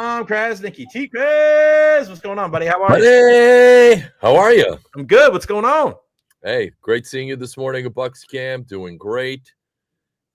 Tom Krasniqi. T-Chris, what's going on, buddy? How are you? Hey, how are you? I'm good. What's going on? Hey, great seeing you this morning at Bucs Camp. Doing great.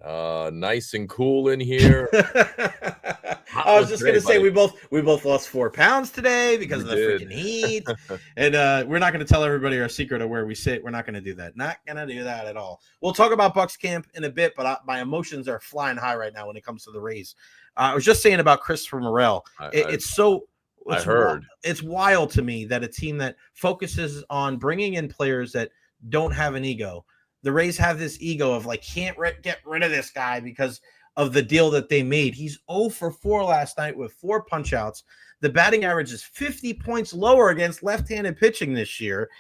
Nice and cool in here. I was just gonna say we both lost 4 pounds today because of the freaking heat, and we're not gonna tell everybody our secret of where we sit. We're not gonna do that. Not gonna do that at all. We'll talk about Bucs Camp in a bit, but my emotions are flying high right now when it comes to the Rays. I was just saying about Christopher Morel. It's wild to me that a team that focuses on bringing in players that don't have an ego. The Rays have this ego of like, can't get rid of this guy because of the deal that they made. He's 0 for 4 last night with 4 punch-outs. The batting average is 50 points lower against left-handed pitching this year.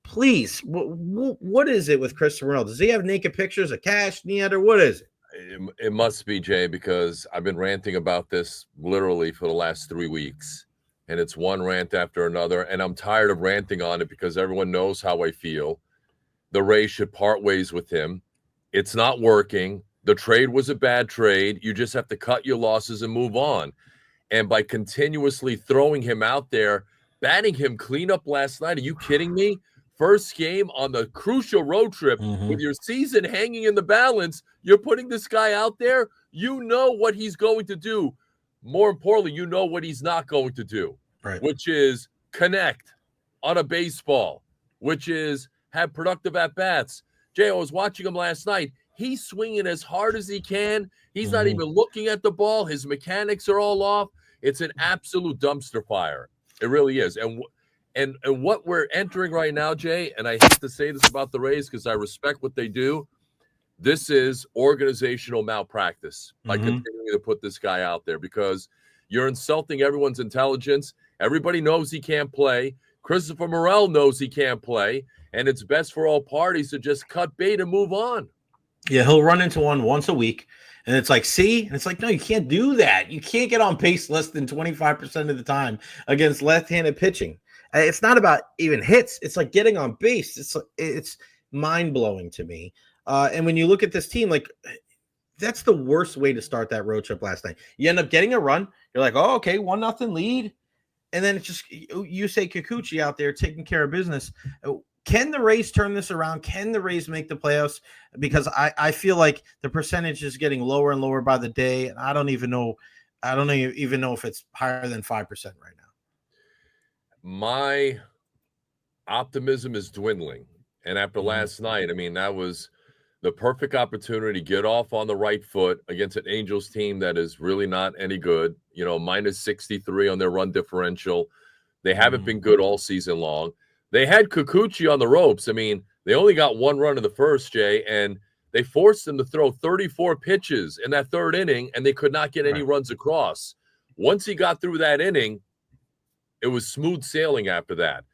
Please, what is it with Christopher Morel? Does he have naked pictures of Cash, Neander? What is it? It must be, Jay, because I've been ranting about this literally for the last 3 weeks. And it's one rant after another. And I'm tired of ranting on it because everyone knows how I feel. The Rays should part ways with him. It's not working. The trade was a bad trade. You just have to cut your losses and move on. And by continuously throwing him out there, batting him cleanup last night, are you kidding me? First game on the crucial road trip with your season hanging in the balance, you're putting this guy out there. You know what he's going to do. More importantly, you know what he's not going to do, which is connect on a baseball, which is have productive at-bats. Jay, I was watching him last night. He's swinging as hard as he can. He's not even looking at the ball. His mechanics are all off. It's an absolute dumpster fire. It really is. And what we're entering right now, Jay, and I hate to say this about the Rays because I respect what they do, this is organizational malpractice by continuing to put this guy out there because you're insulting everyone's intelligence. Everybody knows he can't play. Christopher Morel knows he can't play. And it's best for all parties to just cut bait and move on. Yeah, he'll run into one once a week. And it's like, see? And it's like, no, you can't do that. You can't get on pace less than 25% of the time against left-handed pitching. It's not about even hits. It's like getting on base. It's mind-blowing to me. And when you look at this team, like, that's the worst way to start that road trip last night. You end up getting a run. You're like, oh, okay, 1-0 lead. And then it's just you say Kikuchi out there taking care of business. Can the Rays turn this around? Can the Rays make the playoffs? Because I feel like the percentage is getting lower and lower by the day, and I don't even know if it's higher than 5% right now. My optimism is dwindling, and after last night, I mean, that was the perfect opportunity to get off on the right foot against an Angels team that is really not any good. You know, minus 63 on their run differential. They haven't been good all season long. They had Kikuchi on the ropes. I mean, they only got 1 run in the first, Jay, and they forced him to throw 34 pitches in that 3rd inning, and they could not get any runs across. Once he got through that inning, it was smooth sailing after that.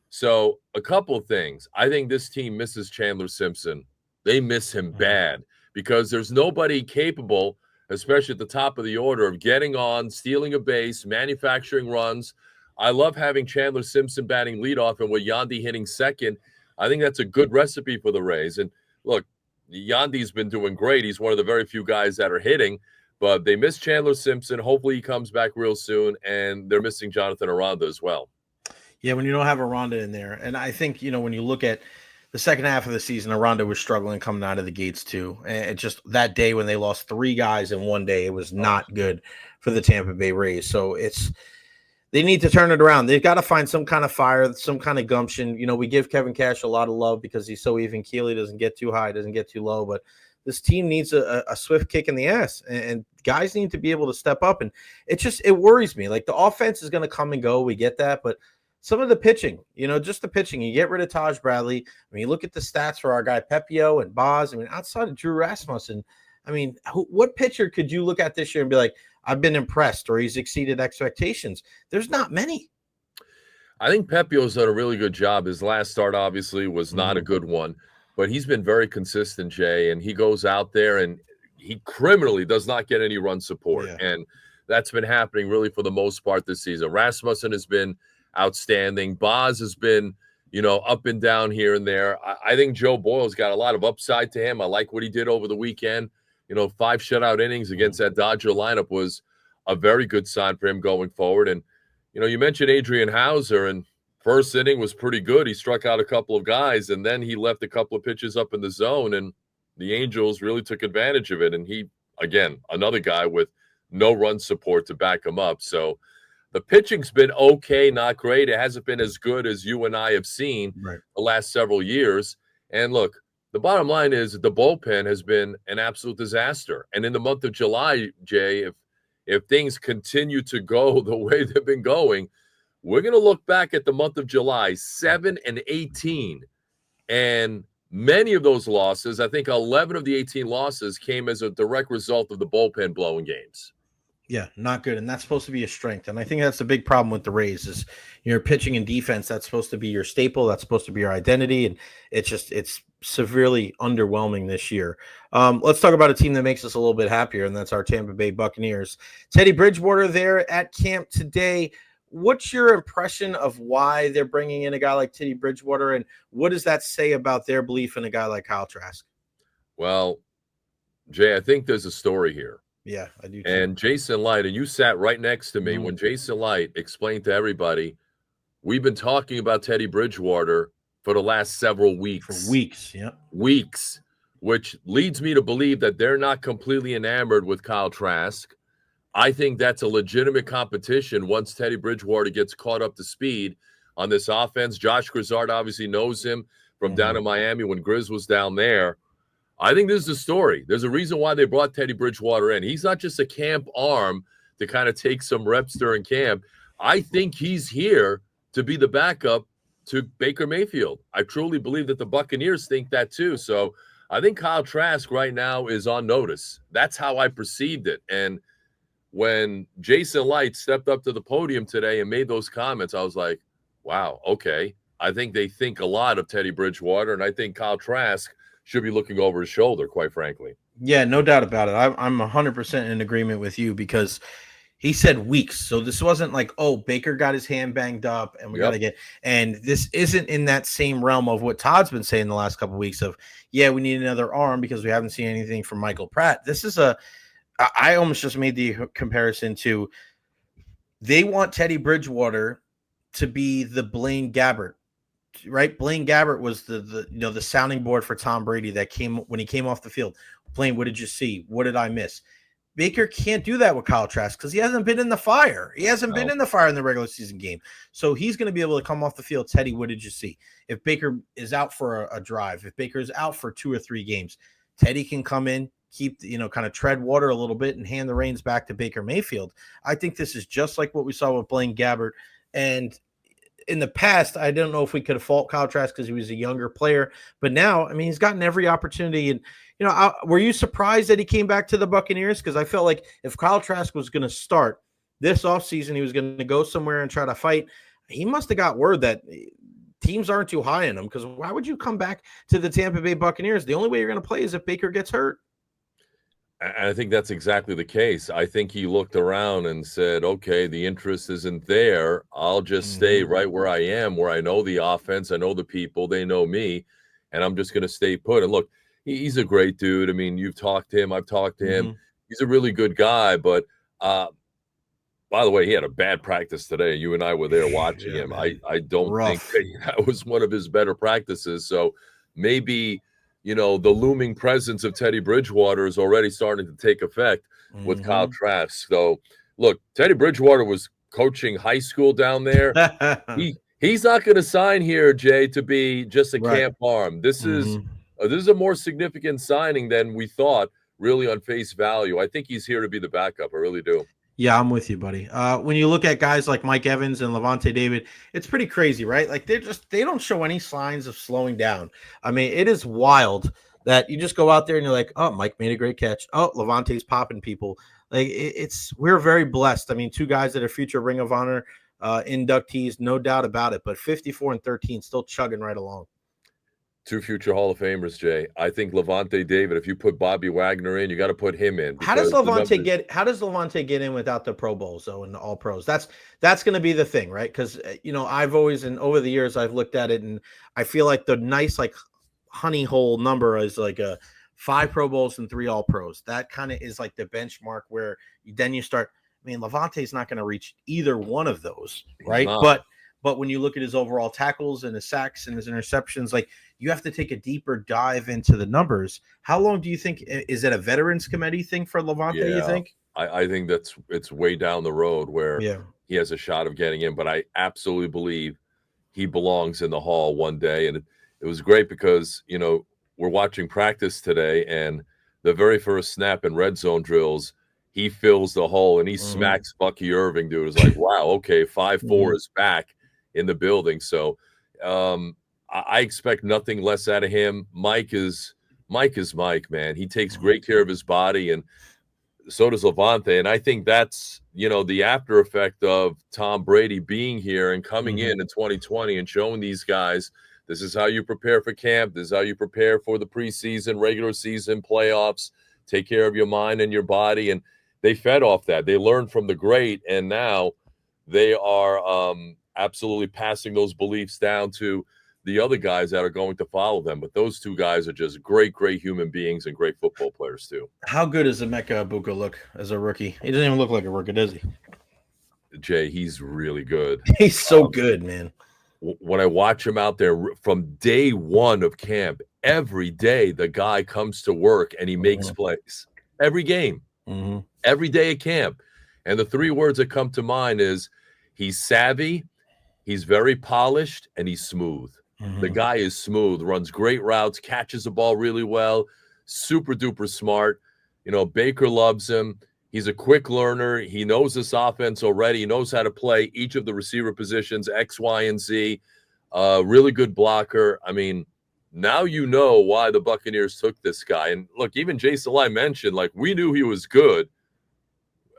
So a couple of things. I think this team misses Chandler Simpson. They miss him bad because there's nobody capable, especially at the top of the order, of getting on, stealing a base, manufacturing runs. I love having Chandler Simpson batting leadoff and with Yandy hitting second. I think that's a good recipe for the Rays. And look, Yandy's been doing great. He's one of the very few guys that are hitting, but they miss Chandler Simpson. Hopefully he comes back real soon, and they're missing Jonathan Aranda as well. Yeah, when you don't have Aranda in there. And I think, when you look at the second half of the season, Aranda was struggling coming out of the gates too. And it just that day when they lost 3 guys in one day, it was not good for the Tampa Bay Rays. So they need to turn it around. They've got to find some kind of fire, some kind of gumption. We give Kevin Cash a lot of love because he's so even keel. He doesn't get too high, doesn't get too low. But this team needs a swift kick in the ass, and guys need to be able to step up. And it worries me. Like, the offense is going to come and go. We get that. But some of the pitching, just the pitching, you get rid of Taj Bradley. I mean, you look at the stats for our guy Pepio and Boz. I mean, outside of Drew Rasmussen, I mean, what pitcher could you look at this year and be like, I've been impressed, or he's exceeded expectations? There's not many. I think Pepio's done a really good job. His last start obviously was not a good one, but he's been very consistent, Jay, and he goes out there and he criminally does not get any run support. Yeah. And that's been happening really for the most part this season. Rasmussen has been outstanding. Boz has been, up and down here and there. I think Joe Boyle's got a lot of upside to him. I like what he did over the weekend. 5 shutout innings against that Dodger lineup was a very good sign for him going forward. And, you mentioned Adrian Hauser, and first inning was pretty good. He struck out a couple of guys, and then he left a couple of pitches up in the zone, and the Angels really took advantage of it. And he, again, another guy with no run support to back him up. So the pitching's been okay, not great. It hasn't been as good as you and I have seen the last several years. And look, the bottom line is that the bullpen has been an absolute disaster. And in the month of July, Jay, if things continue to go the way they've been going, we're going to look back at the month of July, 7-18. And many of those losses, I think 11 of the 18 losses, came as a direct result of the bullpen blowing games. Yeah, not good. And that's supposed to be a strength. And I think that's the big problem with the Rays is your pitching and defense. That's supposed to be your staple. That's supposed to be your identity. And it's severely underwhelming this year. Let's talk about a team that makes us a little bit happier, and that's our Tampa Bay Buccaneers. Teddy Bridgewater there at camp today. What's your impression of why they're bringing in a guy like Teddy Bridgewater, and what does that say about their belief in a guy like Kyle Trask? Well, Jay, I think there's a story here. Yeah, I do too. And Jason Light, and you sat right next to me when Jason Light explained to everybody, we've been talking about Teddy Bridgewater for the last several weeks. For weeks, yeah. Weeks, which leads me to believe that they're not completely enamored with Kyle Trask. I think that's a legitimate competition once Teddy Bridgewater gets caught up to speed on this offense. Josh Grizzard obviously knows him from down in Miami when Grizz was down there. I think this is the story. There's a reason why they brought Teddy Bridgewater in. He's not just a camp arm to kind of take some reps during camp. I think he's here to be the backup to Baker Mayfield. I truly believe that the Buccaneers think that too. So I think Kyle Trask right now is on notice. That's how I perceived it. And when Jason Light stepped up to the podium today and made those comments, I was like, wow, okay. I think they think a lot of Teddy Bridgewater, and I think Kyle Trask should be looking over his shoulder, quite frankly. Yeah, no doubt about it. I'm 100% in agreement with you because he said weeks. So this wasn't like, oh, Baker got his hand banged up and we got to get – and this isn't in that same realm of what Todd's been saying the last couple of weeks of, yeah, we need another arm because we haven't seen anything from Michael Pratt. This is I almost just made the comparison to they want Teddy Bridgewater to be the Blaine Gabbert. Right, Blaine Gabbert was the sounding board for Tom Brady that came when he came off the field. Blaine, what did you see? What did I miss? Baker can't do that with Kyle Trask because he hasn't been in the fire. He hasn't been in the fire in the regular season game. So he's going to be able to come off the field. Teddy, what did you see? If Baker is out for a drive, if Baker is out for 2 or 3 games, Teddy can come in, keep kind of tread water a little bit and hand the reins back to Baker Mayfield. I think this is just like what we saw with Blaine Gabbert. And in the past, I don't know if we could have fault Kyle Trask because he was a younger player, but now, I mean, he's gotten every opportunity. And, were you surprised that he came back to the Buccaneers? Because I felt like if Kyle Trask was going to start this offseason, he was going to go somewhere and try to fight. He must have got word that teams aren't too high on him because why would you come back to the Tampa Bay Buccaneers? The only way you're going to play is if Baker gets hurt. And I think that's exactly the case. I think he looked around and said, okay, the interest isn't there. I'll just stay right where I am, where I know the offense, I know the people, they know me, and I'm just going to stay put. And look, he's a great dude. I mean, you've talked to him. I've talked to him. He's a really good guy. But by the way, he had a bad practice today. You and I were there watching him. I don't think that was one of his better practices. So maybe – the looming presence of Teddy Bridgewater is already starting to take effect with Kyle Trask. So, look, Teddy Bridgewater was coaching high school down there. He's not going to sign here, Jay, to be just a camp arm. This is a more significant signing than we thought, really, on face value. I think he's here to be the backup. I really do. Yeah, I'm with you, buddy. When you look at guys like Mike Evans and Levante David, it's pretty crazy, right? Like they don't show any signs of slowing down. I mean, it is wild that you just go out there and you're like, oh, Mike made a great catch. Oh, Levante's popping people. Like we're very blessed. I mean, 2 guys that are future Ring of Honor inductees, no doubt about it. But 54-13, still chugging right along. 2 future Hall of Famers, Jay. I think Levante David, if you put Bobby Wagner in, you got to put him in. How does Levante get in without the Pro Bowls, though, and the All Pros? That's going to be the thing, right? Because, I've always, and over the years, I've looked at it, and I feel like the nice, like, honey hole number is like a 5 Pro Bowls and 3 All Pros. That kind of is like the benchmark where then you start. I mean, Levante's not going to reach either one of those, He's right? not. But when you look at his overall tackles and his sacks and his interceptions, like you have to take a deeper dive into the numbers. How long do you think is it a veterans committee thing for Levante? You Yeah, think? I think it's way down the road where Yeah. he has a shot of getting in, but I absolutely believe he belongs in the Hall one day. And it was great because, we're watching practice today, and the very first snap in red zone drills, he fills the hole and he smacks Bucky Irving, dude. It was like, wow, okay, 5'4" is back in the building. So I expect nothing less out of him. Mike is Mike, man. He takes great care of his body, and so does Levante. And I think that's, the after effect of Tom Brady being here and coming in 2020 and showing these guys, this is how you prepare for camp. This is how you prepare for the preseason, regular season, playoffs. Take care of your mind and your body. And they fed off that. They learned from the great. And now they are absolutely passing those beliefs down to the other guys that are going to follow them. But those two guys are just great human beings and great football players too. How good does Emeka Egbuka look as a rookie? He doesn't even look like a rookie, does he? Jay, he's really good. He's so good, man. When I watch him out there from day one of camp, every day the guy comes to work and he makes plays. Every game, every day at camp. And the three words that come to mind is he's savvy, he's very polished, and he's smooth. The guy is smooth, runs great routes, catches the ball really well, super duper smart. Baker loves him. He's a quick learner. He knows this offense already. He knows how to play each of the receiver positions, X, Y, and Z. Really good blocker. I mean, now you know why the Buccaneers took this guy. And look, even Jason Lai mentioned, we knew he was good.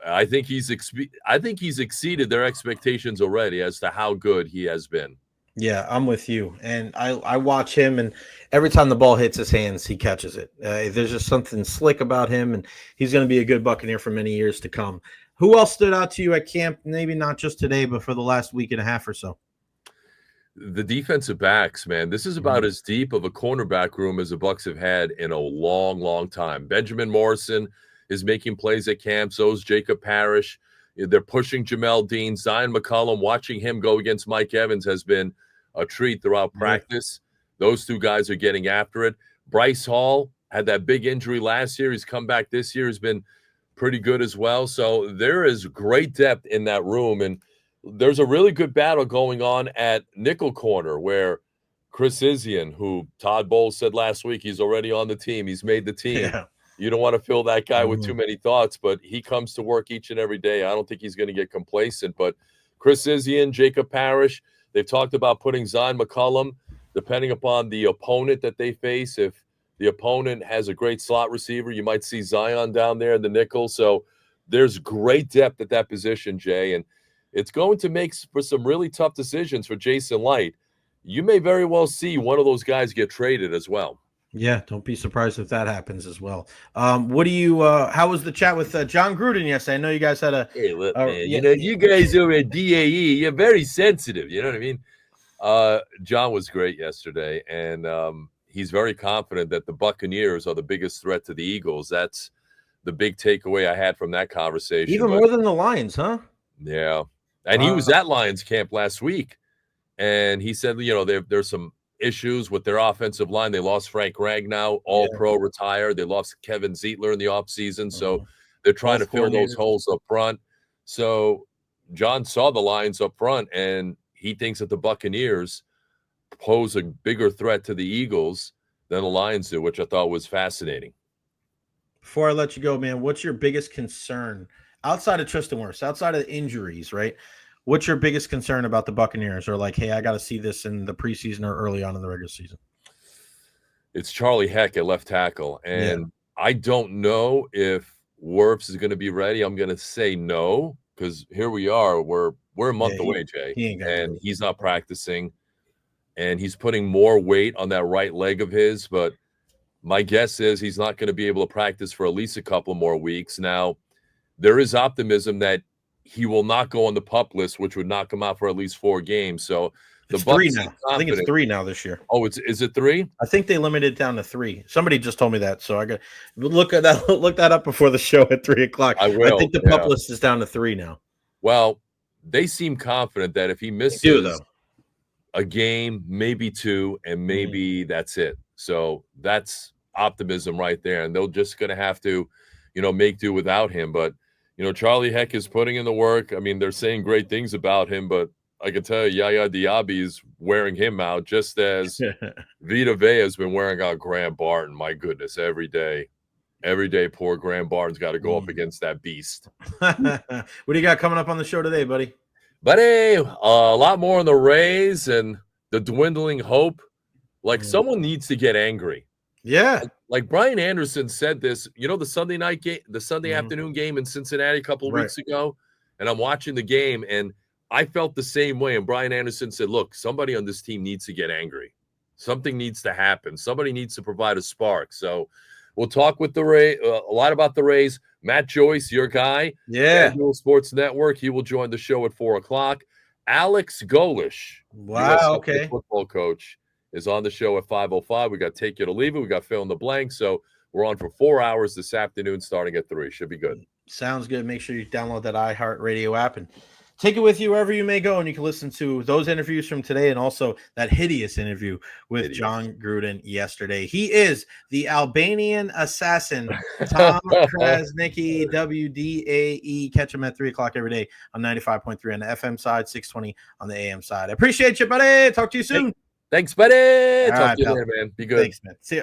I think he's exceeded their expectations already as to how good he has been. Yeah, I'm with you. And I watch him, and every time the ball hits his hands, he catches it. There's just something slick about him, and he's going to be a good Buccaneer for many years to come. Who else stood out to you at camp? Maybe not just today, but for the last week and a half or so. The defensive backs, man. This is about as deep of a cornerback room as the Bucs have had in a long, long time. Benjamin Morrison is making plays at camp. So is Jacob Parrish. They're pushing Jamel Dean. Zion McCollum, watching him go against Mike Evans has been a treat throughout practice. Those two guys are getting after it. Bryce Hall had that big injury last year. He's come back this year. He's been pretty good as well. So there is great depth in that room. And there's a really good battle going on at nickel corner where Chris Isian, who Todd Bowles said last week, he's already on the team. He's made the team. Yeah. You don't want to fill that guy with too many thoughts, but he comes to work each and every day. I don't think he's going to get complacent. But Chris Isian, Jacob Parrish, they've talked about putting Zion McCollum, depending upon the opponent that they face. If the opponent has a great slot receiver, you might see Zion down there in the nickel. So there's great depth at that position, Jay. And it's going to make for some really tough decisions for Jason Light. You may very well see one of those guys get traded as well. Yeah, don't be surprised if that happens as well. What do you? How was the chat with John Gruden yesterday? I know you guys had a. Hey, look, man, you guys over at WDAE, you're very sensitive. You know what I mean? John was great yesterday, and he's very confident that the Buccaneers are the biggest threat to the Eagles. That's the big takeaway I had from that conversation. Even more than the Lions, huh? Yeah, and he was at Lions camp last week, and he said, there's some issues with their offensive line. They lost Frank Ragnow, all-pro retired. They lost Kevin Zeitler in the offseason, so they're trying to fill those holes up front. So John saw the Lions up front, and he thinks that the Buccaneers pose a bigger threat to the Eagles than the Lions do, which I thought was fascinating. Before I let you go, man, what's your biggest concern outside of Tristan Wirfs, outside of the injuries, right? What's your biggest concern about the Buccaneers? Or hey, I got to see this in the preseason or early on in the regular season? It's Charlie Heck at left tackle. And I don't know if Wirfs is going to be ready. I'm going to say no, because here we are. We're a month away, Jay. And he's not practicing. And he's putting more weight on that right leg of his. But my guess is he's not going to be able to practice for at least a couple more weeks. Now, there is optimism that he will not go on the PUP list, which would knock him out for at least 4 games. So The It's 3 Bucs now. seem I think it's confident. 3 now this year. Oh, is it 3? I think they limited it down to 3. Somebody just told me that, so I got look at that. Look that up before the show at 3:00. I I will. think the Yeah. pup list is down to 3 now. Well, they seem confident that if he They do, misses though. a game, maybe 2, and maybe that's it. So that's optimism right there. And they're just going to have to, make do without him. But, Charlie Heck is putting in the work. I mean, they're saying great things about him, but I can tell you, Yaya Diaby is wearing him out just as Vita Vea has been wearing out Graham Barton. My goodness, every day. Every day, poor Graham Barton's got to go up against that beast. What do you got coming up on the show today, buddy? But hey, a lot more on the Rays and the dwindling hope. Like someone needs to get angry. Yeah. Like Brian Anderson said this, the Sunday night game, the Sunday afternoon game in Cincinnati a couple of weeks ago. And I'm watching the game and I felt the same way. And Brian Anderson said, look, somebody on this team needs to get angry. Something needs to happen. Somebody needs to provide a spark. So we'll talk with the Rays, a lot about the Rays. Matt Joyce, your guy. Yeah. FanDuel Sports Network. He will join the show at 4:00. Alex Golish, wow, okay, football coach, is on the show at 5:05. We got Take It or Leave It. We got Fill in the Blank. So we're on for 4 hours this afternoon, starting at 3. Should be good. Sounds good. Make sure you download that iHeartRadio app and take it with you wherever you may go, and you can listen to those interviews from today and also that hideous interview with John Gruden yesterday. He is the Albanian assassin, Tom Krasniqi, WDAE. Catch him at 3:00 every day on 95.3 on the FM side, 620 on the AM side. I appreciate you, buddy. Talk to you soon. Thanks, buddy. All Talk right, to you pal. later, man. Be good. Thanks, man. See ya.